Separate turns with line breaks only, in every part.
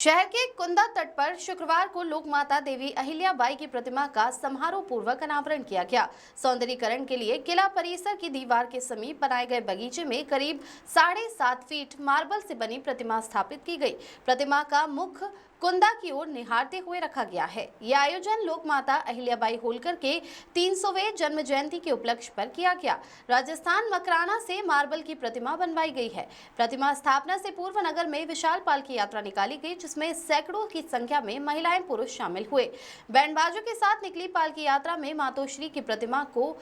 शहर के कुंदा तट पर शुक्रवार को लोक माता देवी अहिल्याबाई की प्रतिमा का समारोह पूर्वक अनावरण किया गया। सौंदर्यीकरण के लिए किला परिसर की दीवार के समीप बनाए गए बगीचे में करीब 7.5 फीट मार्बल से बनी प्रतिमा स्थापित की गई। प्रतिमा का मुख कुंदा की ओर निहारते हुए रखा गया है। यह आयोजन लोक माता अहिल्याबाई होलकर के 300वें जन्म जयंती के उपलक्ष्य पर किया गया। राजस्थान मकराना से मार्बल की प्रतिमा बनवाई गई है। प्रतिमा स्थापना से पूर्व नगर में विशाल पालकी यात्रा निकाली गई, जिसमें सैकड़ों की संख्या में महिलाएं पुरुष शामिल हुए। बैंड बाजों के साथ निकली पालकी यात्रा में मातोश्री की प्रतिमा को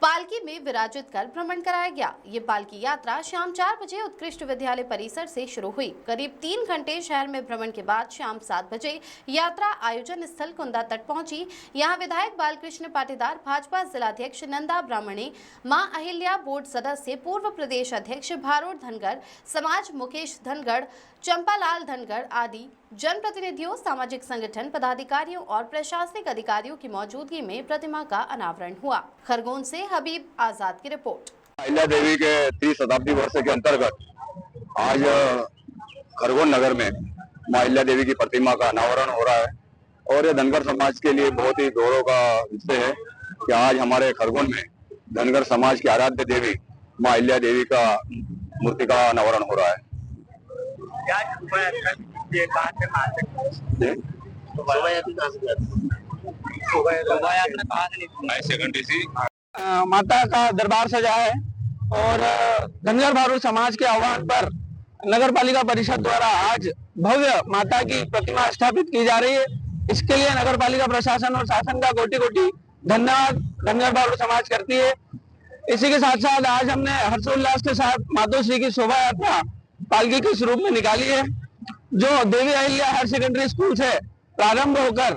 पालकी में विराजित कर भ्रमण कराया गया। ये पालकी यात्रा शाम 4 बजे उत्कृष्ट विद्यालय परिसर से शुरू हुई। करीब 3 घंटे शहर में भ्रमण के बाद शाम 7 बजे यात्रा आयोजन स्थल कुंदा तट पहुंची। यहां विधायक बालकृष्ण पाटीदार, भाजपा जिलाध्यक्ष नंदा ब्राह्मणे, मां अहिल्या बोर्ड सदस्य, पूर्व प्रदेश अध्यक्ष भारोड धनगर, समाज मुकेश धनगढ़, चंपालाल धनगढ़ आदि जनप्रतिनिधियों, सामाजिक संगठन पदाधिकारियों और प्रशासनिक अधिकारियों की मौजूदगी में प्रतिमा का अनावरण हुआ। खरगोन से हबीब आजाद की रिपोर्ट।
अहिल्या देवी के 30 शताब्दी वर्ष के अंतर्गत आज खरगोन नगर में मां अहिल्या देवी की प्रतिमा का अनावरण हो रहा है और ये धनगर समाज के लिए बहुत ही गौरव का विषय है कि आज हमारे खरगोन में धनगर समाज की आराध्य देवी मां अहिल्या देवी का मूर्ति का अनावरण हो रहा है।
माता का दरबार सजा है और धनगर भारू समाज के आह्वान पर नगर पालिका परिषद द्वारा आज भव्य माता की प्रतिमा स्थापित की जा रही है। इसके लिए नगर पालिका प्रशासन और शासन का कोटि कोटि धन्यवाद धनगर भारू समाज करती है। इसी के साथ साथ आज हमने हर्षोल्लास के साथ मातोश्री की शोभा यात्रा पालकी के स्वरूप में निकाली है, जो Devi Ahilya higher secondary school से प्रारंभ होकर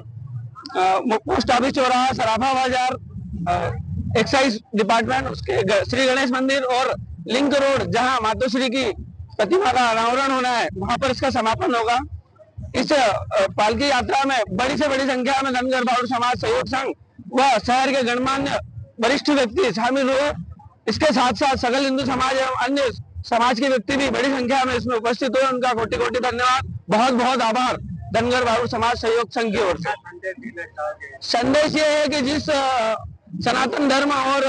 पोस्ट ऑफिस चौराहा, सराफा बाजार, एक्साइज डिपार्टमेंट, उसके श्री गणेश मंदिर और लिंक रोड, जहां मातोश्री की प्रतिमा का अनावरण होना है, वहां पर इसका समापन होगा। इस पालकी यात्रा में बड़ी से बड़ी संख्या में धनगर भारू समाज सहयोग संघ व शहर के गणमान्य वरिष्ठ व्यक्ति शामिल हुए। इसके साथ साथ सकल हिंदू समाज एवं अन्य समाज के व्यक्ति भी बड़ी संख्या में इसमें उपस्थित हुए। उनका कोटि कोटि धन्यवाद, बहुत बहुत आभार धनगर भारू समाज सहयोग संघ की ओर से। संदेश ये है कि जिस सनातन धर्म और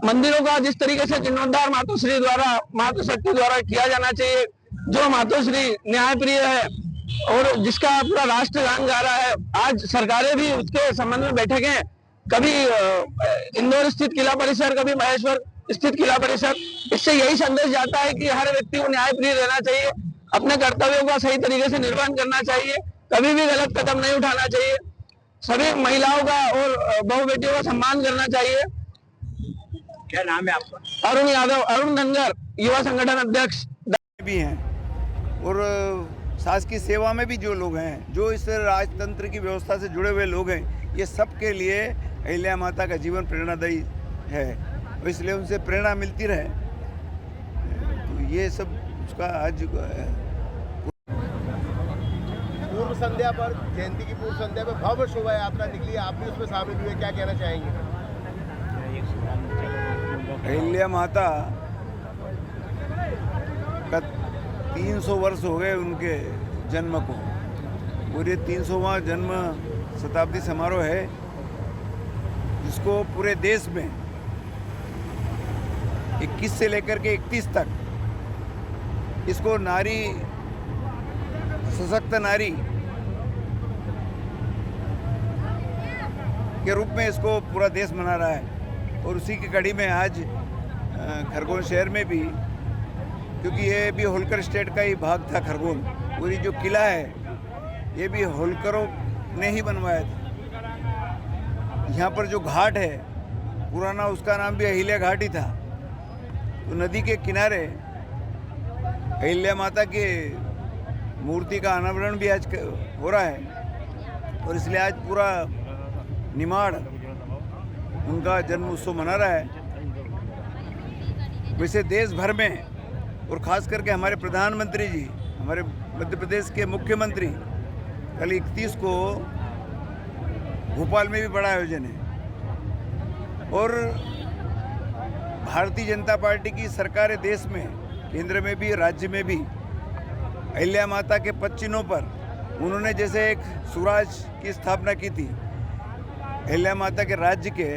मंदिरों का जिस तरीके से जीर्णोद्धार मातोश्री द्वारा, मातृशक्ति द्वारा किया जाना चाहिए, जो मातोश्री न्यायप्रिय है और जिसका पूरा राष्ट्र गान गा रहा है, आज सरकारें भी उसके संबंध में बैठकें, कभी इंदौर स्थित किला परिसर, कभी महेश्वर स्थित किला परिसर, इससे यही संदेश जाता है कि हर व्यक्ति को न्यायप्रिय रहना चाहिए, अपने कर्तव्यों का सही तरीके से निर्वहन करना चाहिए, कभी भी गलत कदम नहीं उठाना चाहिए, सभी महिलाओं का और बहु बेटियों का सम्मान करना चाहिए।
क्या नाम है आपका?
अरुण यादव, अरुण धनगर, युवा संगठन अध्यक्ष
भी हैं और सास की सेवा में भी जो लोग हैं, जो इस राजतंत्र की व्यवस्था से जुड़े हुए लोग हैं, ये सब के लिए अहिल्या माता का जीवन प्रेरणादायी है, इसलिए उनसे प्रेरणा मिलती रहे। तो ये सब उसका आज
पूर्व संध्या पर, जयंती की पूर्व संध्या पर भव्य शोभा यात्रा निकली, आप भी उसमें शामिल हुए, क्या कहना चाहेंगे?
अहिल्या माता का 300 वर्ष हो गए उनके जन्म को, और ये 300वां जन्म शताब्दी समारोह है, जिसको पूरे देश में 21 से लेकर के 31 तक इसको नारी सशक्त नारी के रूप में इसको पूरा देश मना रहा है। और उसी की कड़ी में आज खरगोन शहर में भी, क्योंकि ये भी होलकर स्टेट का ही भाग था खरगोन, पूरी जो किला है ये भी होलकरों ने ही बनवाया था। यहाँ पर जो घाट है पुराना, उसका नाम भी अहिल्या घाट ही था। तो नदी के किनारे अहिल्या माता की मूर्ति का अनावरण भी आज हो रहा है, और इसलिए आज पूरा निमाड़ उनका जन्म उत्सव मना रहा है। वैसे देश भर में और ख़ास करके हमारे प्रधानमंत्री जी, हमारे मध्य प्रदेश के मुख्यमंत्री, कल 31 को भोपाल में भी बड़ा आयोजन है। और भारतीय जनता पार्टी की सरकार है देश में, केंद्र में भी, राज्य में भी, अहिल्या माता के 5 चिन्हों पर उन्होंने जैसे एक स्वराज की स्थापना की थी, अहिल्या माता के राज्य के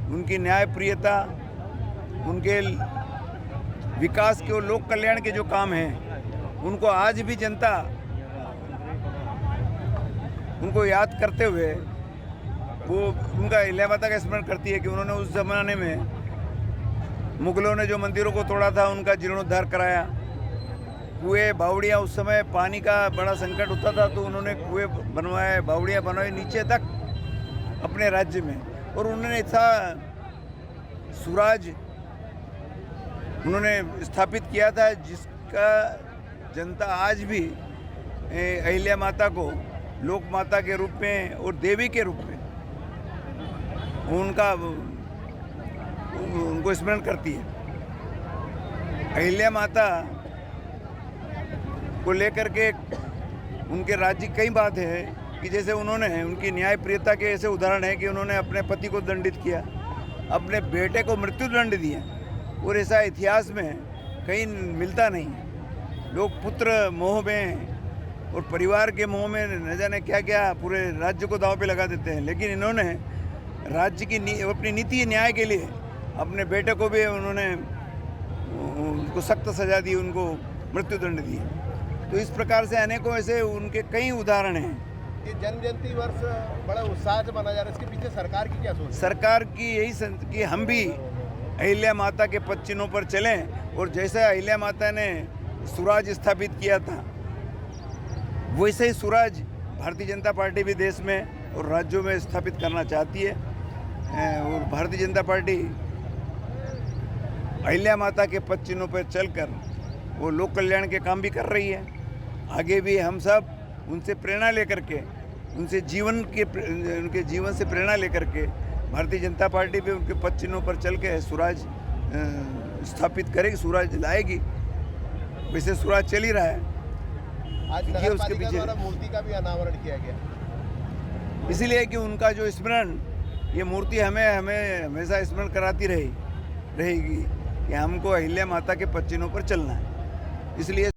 उनकी न्यायप्रियता, उनके विकास के और लोक कल्याण के जो काम हैं उनको आज भी जनता उनको याद करते हुए वो उनका अहिल्या माता का स्मरण करती है कि उन्होंने उस ज़माने में मुगलों ने जो मंदिरों को तोड़ा था उनका जीर्णोद्धार कराया। कुएं बावड़ियाँ, उस समय पानी का बड़ा संकट होता था तो उन्होंने कुएं बनवाए, बावड़ियाँ बनवाई नीचे तक अपने राज्य में, और उन्होंने ऐसा स्वराज उन्होंने स्थापित किया था जिसका जनता आज भी अहिल्या माता को लोक माता के रूप में और देवी के रूप में उनको स्मरण करती है। अहिल्या माता को लेकर के उनके राज्य की कई बात है कि जैसे उन्होंने उनकी न्यायप्रियता के ऐसे उदाहरण है कि उन्होंने अपने पति को दंडित किया, अपने बेटे को मृत्युदंड दिया, और ऐसा इतिहास में कहीं मिलता नहीं। लोग पुत्र मोह में और परिवार के मोह में न जाने क्या क्या पूरे राज्य को दांव पे लगा देते हैं, लेकिन इन्होंने राज्य की अपनी नीति न्याय के लिए अपने बेटे को भी उन्होंने उनको सख्त सजा दी, उनको मृत्युदंड दिया। तो इस प्रकार से अनेकों ऐसे उनके कई उदाहरण हैं।
ये जन्म जयंती वर्ष बड़ा उत्साह से मनाया जा रहा है, इसके पीछे सरकार की क्या सोच है?
सरकार की यही कि हम भी अहिल्या माता के 5 चिन्हों पर चलें, और जैसा अहिल्या माता ने स्वराज स्थापित किया था वैसे ही स्वराज भारतीय जनता पार्टी भी देश में और राज्यों में स्थापित करना चाहती है। और भारतीय जनता पार्टी अहिल्या माता के 5 चिन्हों पर चलकर वो लोक कल्याण के काम भी कर रही है। आगे भी हम सब उनसे प्रेरणा लेकर के, उनके जीवन से प्रेरणा लेकर के भारतीय जनता पार्टी भी उनके 5 चिन्हों पर चल के स्वराज स्थापित करेगी, स्वराज लाएगी। वैसे स्वराज चल ही रहा है।
आज नगर पालिका द्वारा मूर्ति का भी अनावरण किया गया,
इसीलिए कि उनका जो स्मरण, ये मूर्ति हमें हमेशा स्मरण कराती रहेगी कि हमको अहिल्या माता के 5 चिन्हों पर चलना है। इसलिए